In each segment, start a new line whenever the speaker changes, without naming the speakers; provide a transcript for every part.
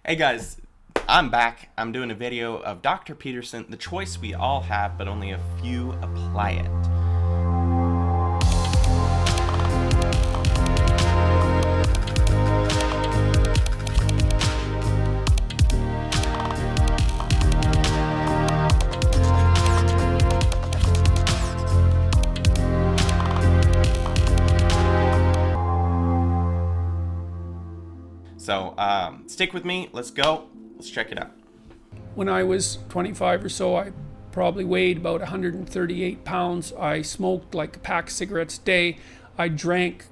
Hey guys, I'm back. I'm doing a video of Dr. Peterson, the choice we all have, but only a few apply it. So stick with me. Let's go. Let's check it out.
When I was 25 or so, I probably weighed about 138 pounds. I smoked like a pack of cigarettes a day. I drank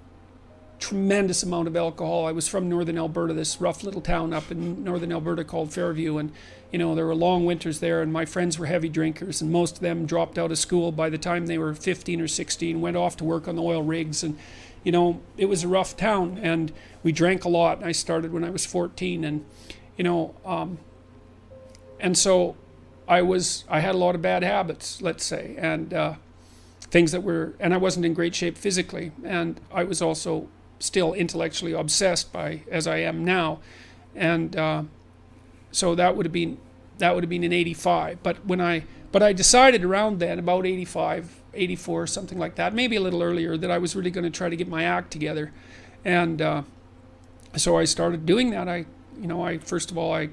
tremendous amount of alcohol. I was from northern Alberta, this rough little town up in northern Alberta called Fairview, and there were long winters there, and my friends were heavy drinkers, and most of them dropped out of school by the time they were 15 or 16, went off to work on the oil rigs, and it was a rough town, and we drank a lot. And I started when I was 14, and you know, and so I had a lot of bad habits, let's say, and things that were, and I wasn't in great shape physically, and I was also still intellectually obsessed by as I am now, and so that would have been in 85. But I decided around then, about 85, 84, something like that, maybe a little earlier, that I was really going to try to get my act together, and so I started doing that. I first of all I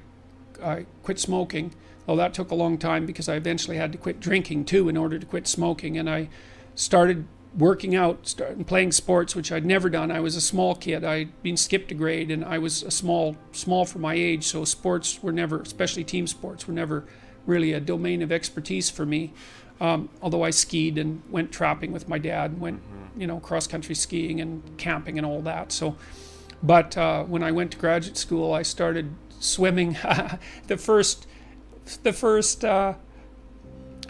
quit smoking. Well, that took a long time because I eventually had to quit drinking too in order to quit smoking. And I started working out, started playing sports, which I'd never done. I was a small kid. I'd been skipped a grade, and I was a small for my age. So sports were never, especially team sports, were never really a domain of expertise for me. Although I skied and went trapping with my dad, and went cross country skiing and camping and all that. So, but when I went to graduate school, I started swimming. The first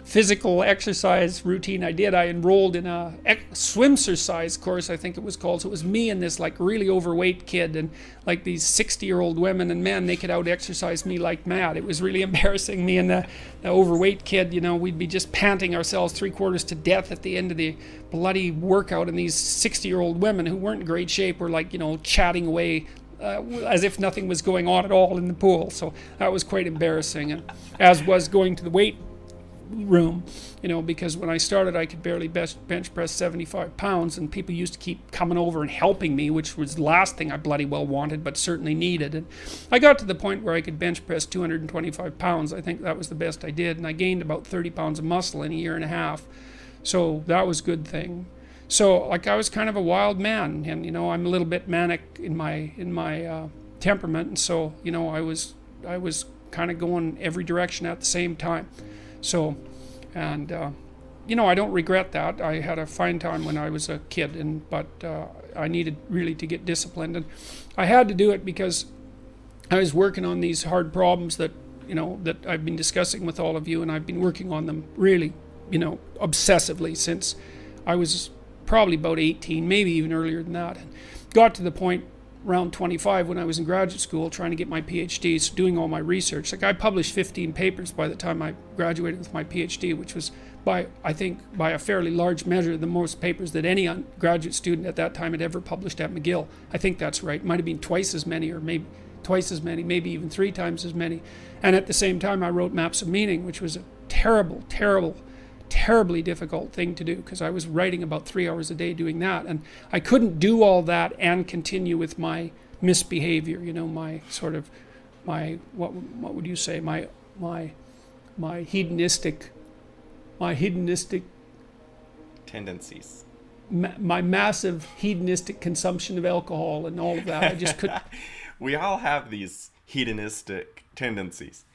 physical exercise routine I did, I enrolled in a swimsercise course, I think it was called. So it was me and this like really overweight kid, and like these 60-year-old women and men, they could out exercise me like mad. It was really embarrassing. Me and the overweight kid, we'd be just panting ourselves three-quarters to death at the end of the bloody workout, and these 60-year-old women who weren't in great shape were like chatting away as if nothing was going on at all in the pool. So that was quite embarrassing, and as was going to the weight room, because when I started I could barely bench press 75 pounds, and people used to keep coming over and helping me, which was the last thing I bloody well wanted, but certainly needed. And I got to the point where I could bench press 225 pounds. I think that was the best I did, and I gained about 30 pounds of muscle in a year and a half. So that was a good thing. So like I was kind of a wild man, and I'm a little bit manic in my temperament, and so I was kind of going every direction at the same time. So, and I don't regret that. I had a fine time when I was a kid, but I needed really to get disciplined, and I had to do it because I was working on these hard problems that I've been discussing with all of you, and I've been working on them really obsessively since I was probably about 18, maybe even earlier than that, and got to the point around 25 when I was in graduate school trying to get my PhD, so doing all my research. Like I published 15 papers by the time I graduated with my PhD, which was I think by a fairly large measure the most papers that any graduate student at that time had ever published at McGill. I think that's right. It might have been twice as many, or maybe twice as many, maybe even three times as many. And at the same time I wrote Maps of Meaning, which was a terribly difficult thing to do, because I was writing about 3 hours a day doing that, and I couldn't do all that and continue with my misbehavior, my sort of what would you say, my hedonistic
Tendencies.
my massive hedonistic consumption of alcohol and all of that. I just could.
We all have these hedonistic tendencies.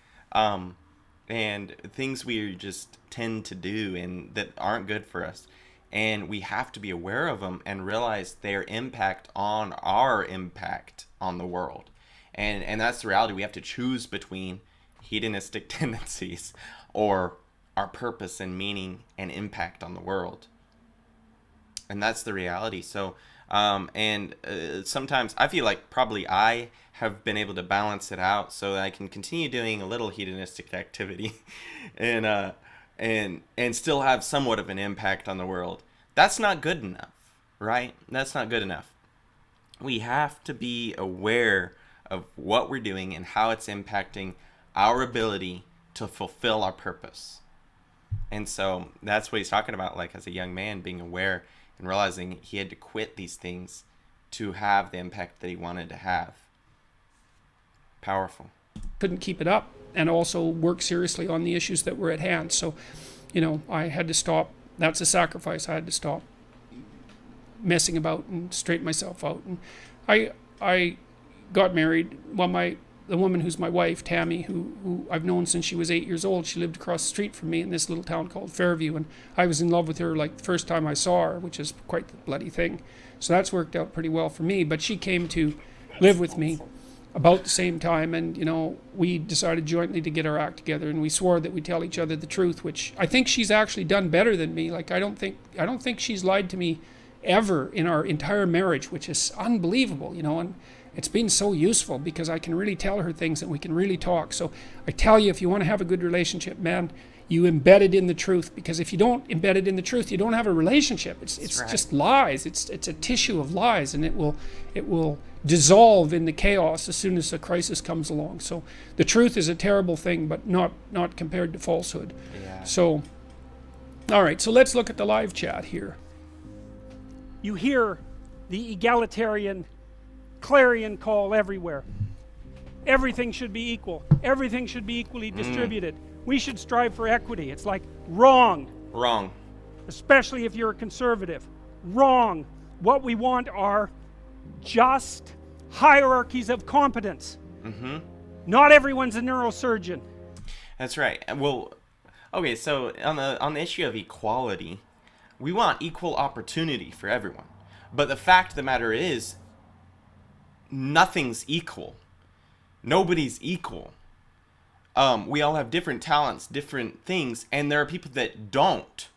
And things we just tend to do and that aren't good for us, and we have to be aware of them and realize their impact on our impact on the world, and that's the reality. We have to choose between hedonistic tendencies or our purpose and meaning and impact on the world, and that's the reality. So sometimes I feel like probably I have been able to balance it out so that I can continue doing a little hedonistic activity and still have somewhat of an impact on the world. That's not good enough, right? That's not good enough. We have to be aware of what we're doing and how it's impacting our ability to fulfill our purpose. And so that's what he's talking about, like as a young man, being aware and realizing he had to quit these things to have the impact that he wanted to have. Powerful.
Couldn't keep it up and also work seriously on the issues that were at hand. So, I had to stop. That's a sacrifice. I had to stop messing about and straighten myself out. And I got married. Well, the woman who's my wife, Tammy, who I've known since she was 8 years old, she lived across the street from me in this little town called Fairview, and I was in love with her like the first time I saw her, which is quite the bloody thing. So that's worked out pretty well for me. But she came to live with me about the same time, and we decided jointly to get our act together, and we swore that we'd tell each other the truth, which I think she's actually done better than me. Like I don't think she's lied to me ever in our entire marriage, which is unbelievable, and it's been so useful because I can really tell her things and we can really talk. So I tell you, if you want to have a good relationship, man, you embed it in the truth, because if you don't embed it in the truth, you don't have a relationship. It's right. Just lies. It's a tissue of lies, and it will dissolve in the chaos as soon as a crisis comes along. So the truth is a terrible thing, but not compared to falsehood.
Yeah.
So, all right, so let's look at the live chat here. You hear the egalitarian clarion call everywhere. Everything should be equal. Everything should be equally distributed. We should strive for equity. It's like wrong.
Wrong.
Especially if you're a conservative. Wrong. What we want are just hierarchies of competence.
Mm-hmm.
Not everyone's a neurosurgeon.
That's right. Well, okay, so on the issue of equality, we want equal opportunity for everyone. But the fact of the matter is, nothing's equal. Nobody's equal. We all have different talents, different things, and there are people that don't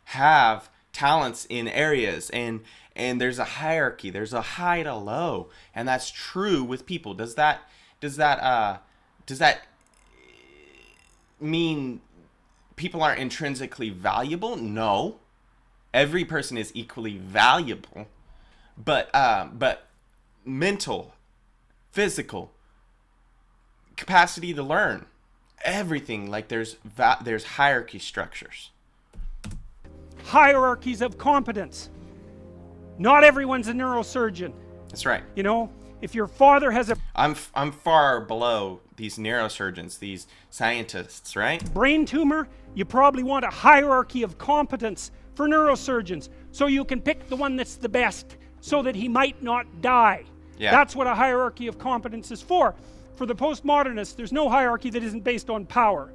have talents in areas, and there's a hierarchy. There's a high to low, and that's true with people. Does that mean people aren't intrinsically valuable? No. Every person is equally valuable, but mental, physical, capacity to learn, everything, like there's hierarchy structures.
Hierarchies of competence. Not everyone's a neurosurgeon.
That's right.
If your father has a
I'm far below these neurosurgeons, these scientists, right?
brain tumor, you probably want a hierarchy of competence for neurosurgeons, so you can pick the one that's the best, so that he might not die.
Yeah.
That's what a hierarchy of competence is for. For the postmodernists, there's no hierarchy that isn't based on power.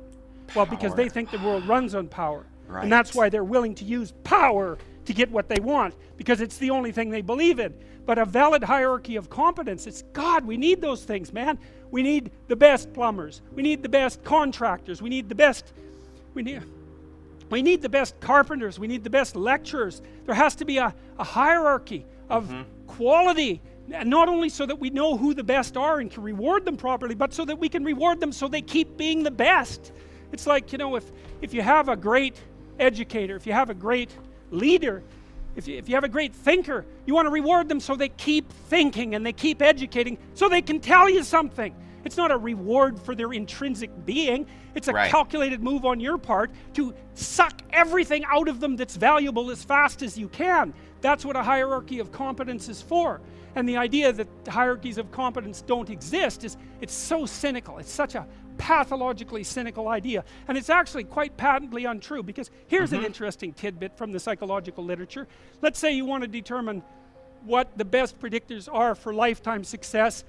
Well, because they think the world runs on power.
Right.
And that's why they're willing to use power to get what they want, because it's the only thing they believe in. But a valid hierarchy of competence, it's God, we need those things, man. We need the best plumbers. We need the best contractors. We need the best carpenters. We need the best lecturers. There has to be a hierarchy of quality. And not only so that we know who the best are and can reward them properly, but so that we can reward them so they keep being the best. It's like, if you have a great educator, if you have a great leader, if you have a great thinker, you want to reward them so they keep thinking and they keep educating so they can tell you something. It's not a reward for their intrinsic being. It's a calculated move on your part to suck everything out of them that's valuable as fast as you can. That's what a hierarchy of competence is for. And the idea that hierarchies of competence don't exist it's so cynical. It's such a pathologically cynical idea. And it's actually quite patently untrue, because here's an interesting tidbit from the psychological literature. Let's say you want to determine what the best predictors are for lifetime success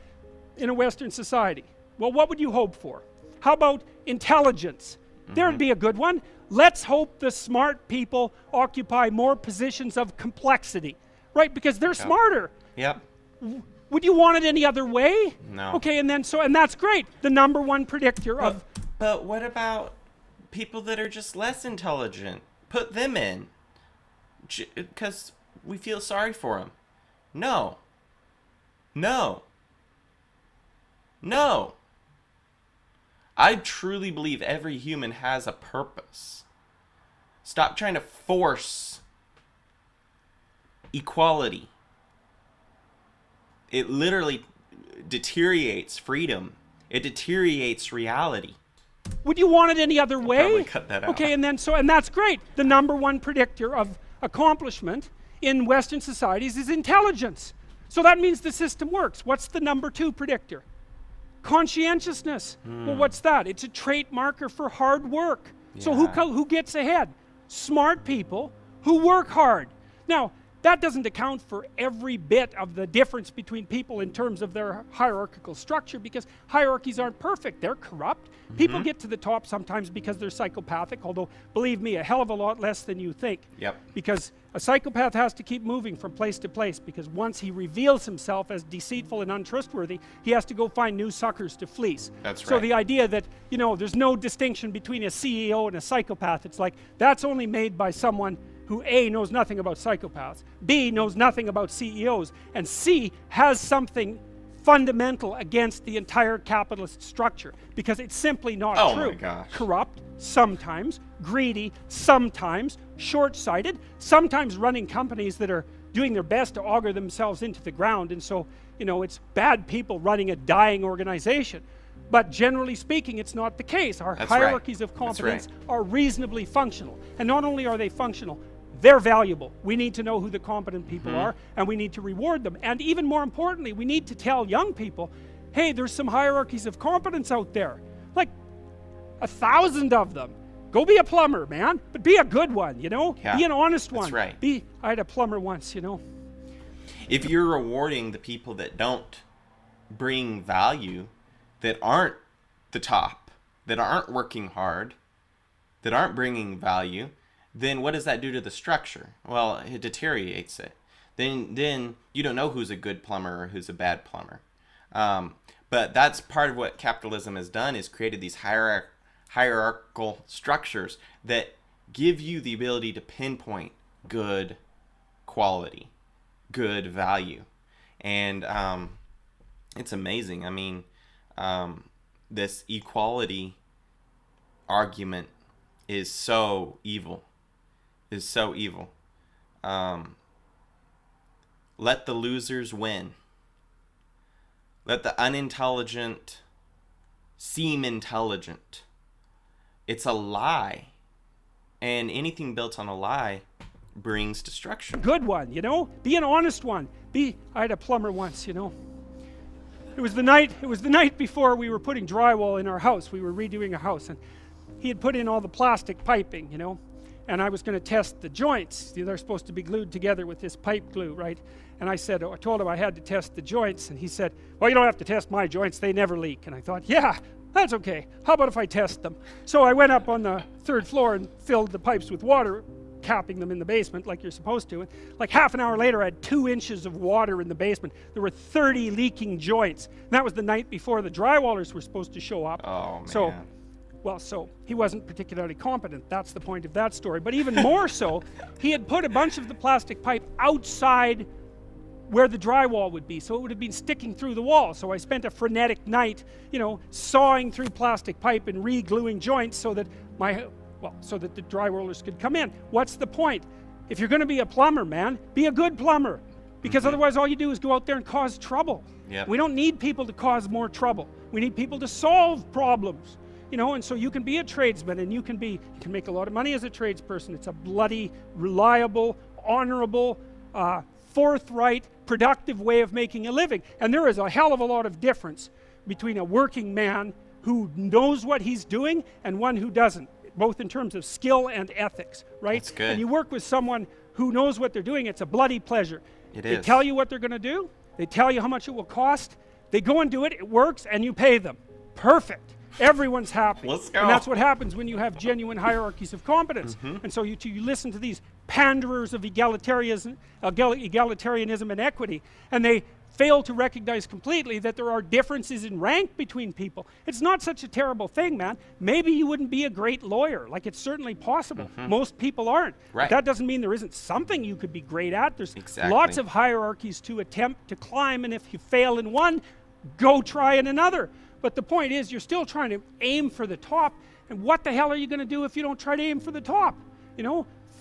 in a Western society. Well, what would you hope for? How about intelligence? There'd be a good one. Let's hope the smart people occupy more positions of complexity, right? Because they're smarter.
Yep.
Would you want it any other way?
No.
Okay, and that's great. The number one predictor of...
But what about people that are just less intelligent? Put them in. Because we feel sorry for them. No. I truly believe every human has a purpose. Stop trying to force equality. It literally deteriorates freedom. It deteriorates reality.
Would you want it any other way?
Probably cut that out.
Okay, and that's great. The number one predictor of accomplishment in Western societies is intelligence. So that means the system works. What's the number two predictor? Conscientiousness. Well, what's that? It's a trait marker for hard work. So who gets ahead? Smart people who work hard. Now, that doesn't account for every bit of the difference between people in terms of their hierarchical structure, because hierarchies aren't perfect. They're corrupt. People get to the top sometimes because they're psychopathic, although, believe me, a hell of a lot less than you think.
Yep.
Because a psychopath has to keep moving from place to place, because once he reveals himself as deceitful and untrustworthy, he has to go find new suckers to fleece.
That's right.
So the idea that, there's no distinction between a CEO and a psychopath, it's like, that's only made by someone who A, knows nothing about psychopaths, B, knows nothing about CEOs, and C, has something fundamental against the entire capitalist structure, because it's simply not true.
Oh my gosh.
Corrupt, sometimes, greedy, sometimes, short-sighted, sometimes running companies that are doing their best to auger themselves into the ground, and so, it's bad people running a dying organization. But generally speaking, it's not the case. Our hierarchies of competence are reasonably functional. And not only are they functional, they're valuable. We need to know who the competent people are, and we need to reward them. And even more importantly, we need to tell young people, hey, there's some hierarchies of competence out there. Like 1,000 of them. Go be a plumber, man. But be a good one,
Yeah,
be an honest one.
that's right.
I had a plumber once,
If you're rewarding the people that don't bring value, that aren't the top, that aren't working hard, that aren't bringing value, then what does that do to the structure? Well, it deteriorates it. Then you don't know who's a good plumber or who's a bad plumber. But that's part of what capitalism has done, is created these hierarchical structures that give you the ability to pinpoint good quality, good value. And it's amazing. I mean, this equality argument is so evil. Let the losers win. Let the unintelligent seem intelligent. It's a lie. And anything built on a lie brings destruction.
Good one, be an honest one. I had a plumber once, It was the night before we were putting drywall in our house. We were redoing a house, and he had put in all the plastic piping, and I was going to test the joints. They're supposed to be glued together with this pipe glue, right? And I told him I had to test the joints, and he said, well, you don't have to test my joints, they never leak. And I thought, yeah, that's okay. How about if I test them? So I went up on the 3rd floor and filled the pipes with water, capping them in the basement like you're supposed to. And like half an hour later, I had 2 inches of water in the basement. There were 30 leaking joints. And that was the night before the drywallers were supposed to show up.
Oh, man.
So he wasn't particularly competent. That's the point of that story. But even more so, he had put a bunch of the plastic pipe outside where the drywall would be, so it would have been sticking through the wall. So I spent a frenetic night, sawing through plastic pipe and re-gluing joints so that the drywallers could come in. What's the point? If you're going to be a plumber, man, be a good plumber, because otherwise all you do is go out there and cause trouble.
Yep.
We don't need people to cause more trouble. We need people to solve problems. And so you can be a tradesman, and you can make a lot of money as a tradesperson. It's a bloody, reliable, honorable, forthright, productive way of making a living. And there is a hell of a lot of difference between a working man who knows what he's doing and one who doesn't, both in terms of skill and ethics, right?
That's good.
And you work with someone who knows what they're doing, it's a bloody pleasure. They
is.
tell you what they're going to do, they tell you how much it will cost, they go and do it, it works, and you pay them. Perfect. Everyone's happy.
Let's go.
And that's what happens when you have genuine hierarchies of competence. And so you listen to these panderers of egalitarianism and equity, and they fail to recognize completely that there are differences in rank between people. It's not such a terrible thing, man. Maybe you wouldn't be a great lawyer. Like, it's certainly possible. Most people aren't.
Right.
But that doesn't mean there isn't something you could be great at. There's
Exactly.
lots of hierarchies to attempt to climb, and if you fail in one, go try in another. But the point is, you're still trying to aim for the top, and what the hell are you going to do if you don't try to aim for the top?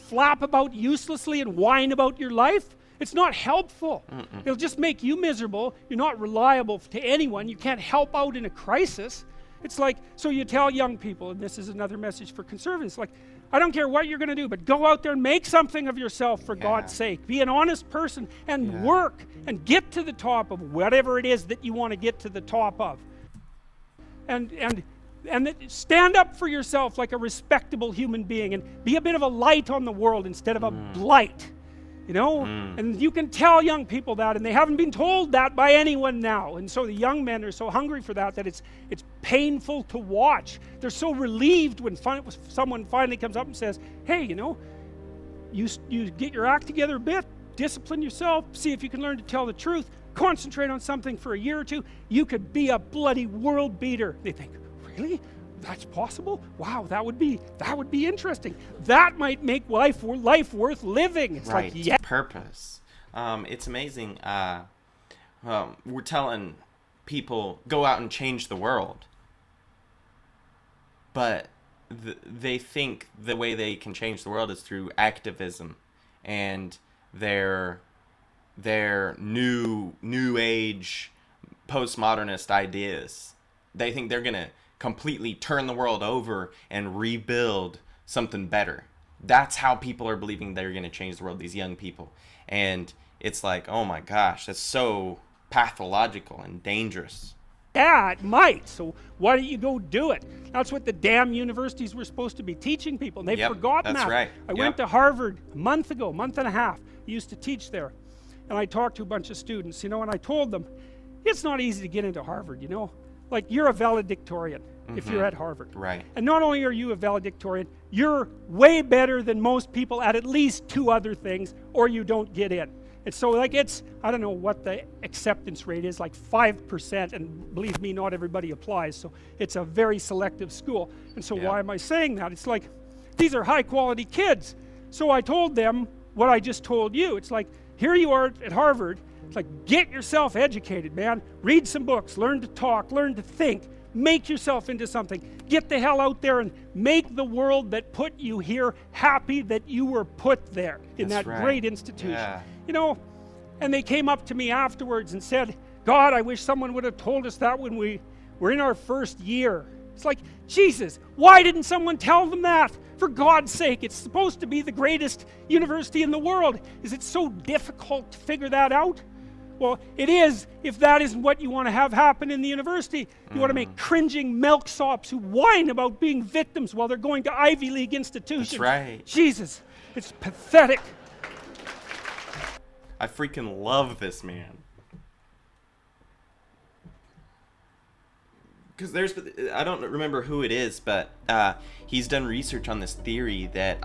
Flap about uselessly and whine about your life? It's not helpful. It'll just make you miserable. You're not reliable to anyone. You can't help out in a crisis. It's like, so you tell young people, and this is another message for conservatives, like, I don't care what you're going to do, but go out there and make something of yourself for God's sake. Be an honest person and work and get to the top of whatever it is that you want to get to the top of. And stand up for yourself like a respectable human being and be a bit of a light on the world instead of a blight. You know, and you can tell young people that, and they haven't been told that by anyone now. And so the young men are so hungry for that it's painful to watch. They're so relieved when someone finally comes up and says, hey, you know, you get your act together a bit, discipline yourself, see if you can learn to tell the truth, concentrate on something for a year or two, you could be a bloody world beater. They think, really? That's possible? Wow, that would be interesting. That might make life worth living. It's
right.
like, yeah.
Purpose. It's amazing. We're telling people, go out and change the world. But they think the way they can change the world is through activism and their new age postmodernist ideas. They think they're going to completely turn the world over and rebuild something better. That's how people are believing they're going to change the world, these young people. And it's like, oh my gosh, that's so pathological and dangerous.
Yeah, it might. So why don't you go do it? That's what the damn universities were supposed to be teaching people. And they've forgotten
that's
that.
Right.
I went to Harvard a month and a half. I used to teach there. And I talked to a bunch of students, you know, and I told them, it's not easy to get into Harvard, you know. Like, you're a valedictorian if you're at Harvard.
Right.
And not only are you a valedictorian, you're way better than most people at least 2 other things, or you don't get in. And so, like, it's, I don't know what the acceptance rate is, like 5%, and believe me, not everybody applies, so it's a very selective school. And so why am I saying that? It's like, these are high-quality kids. So I told them what I just told you. It's like, here you are at Harvard. It's like, get yourself educated, man. Read some books, learn to talk, learn to think, make yourself into something. Get the hell out there and make the world that put you here happy that you were put there in that great institution.
Yeah.
You know, and they came up to me afterwards and said, God, I wish someone would have told us that when we were in our first year. It's like, Jesus, why didn't someone tell them that? For God's sake, it's supposed to be the greatest university in the world. Is it so difficult to figure that out? Well, it is if that isn't what you want to have happen in the university. You want to make cringing milksops who whine about being victims while they're going to Ivy League institutions.
That's right.
Jesus, it's pathetic.
I freaking love this man. Because I don't remember who it is, but he's done research on this theory that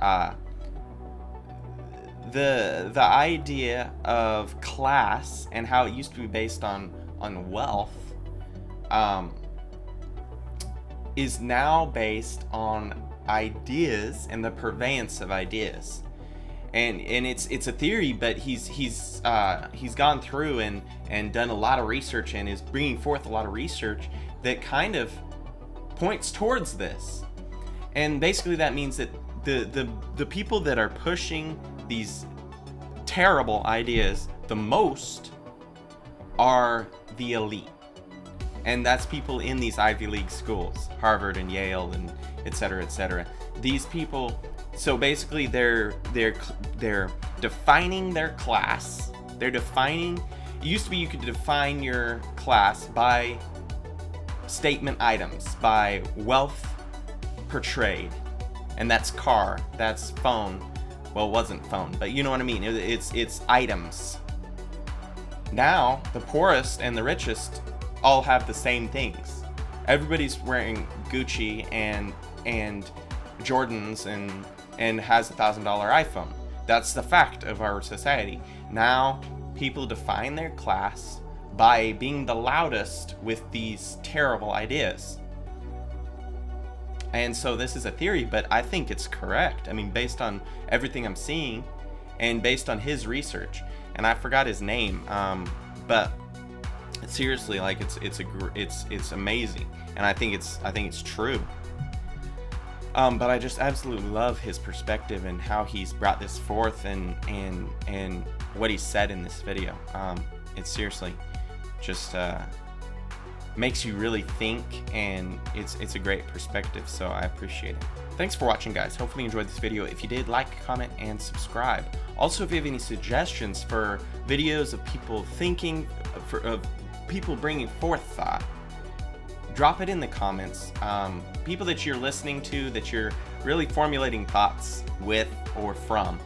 the idea of class and how it used to be based on wealth is now based on ideas and the purveyance of ideas. And it's a theory, but he's gone through and done a lot of research and is bringing forth a lot of research that kind of points towards this. And basically that means that the people that are pushing these terrible ideas the most are the elite. And that's people in these Ivy League schools, Harvard and Yale and et cetera, et cetera. These people, so basically they're defining their class. They're defining, it used to be you could define your class by statement items, by wealth portrayed. And that's car, that's phone. Well, it wasn't phone, but you know what I mean. It's items. Now, the poorest and the richest all have the same things. Everybody's wearing Gucci and Jordans and has $1,000 iPhone. That's the fact of our society. Now, people define their class by being the loudest with these terrible ideas. And so this is a theory, but I think it's correct. I mean, based on everything I'm seeing and based on his research. And I forgot his name, but seriously, like it's amazing, and I think it's true. But I just absolutely love his perspective and how he's brought this forth and what he said in this video. It seriously just makes you really think, and it's a great perspective, so I appreciate it. Thanks for watching, guys. Hopefully you enjoyed this video. If you did, like, comment, and subscribe. Also, if you have any suggestions for videos of people thinking, of people bringing forth thought, drop it in the comments. People that you're listening to, that you're really formulating thoughts with or from,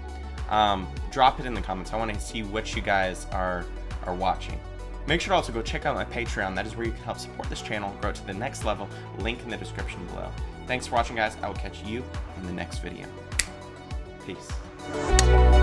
drop it in the comments. I want to see what you guys are watching. Make sure to also go check out my Patreon. That is where you can help support this channel, grow it to the next level. Link in the description below. Thanks for watching, guys. I will catch you in the next video. Peace.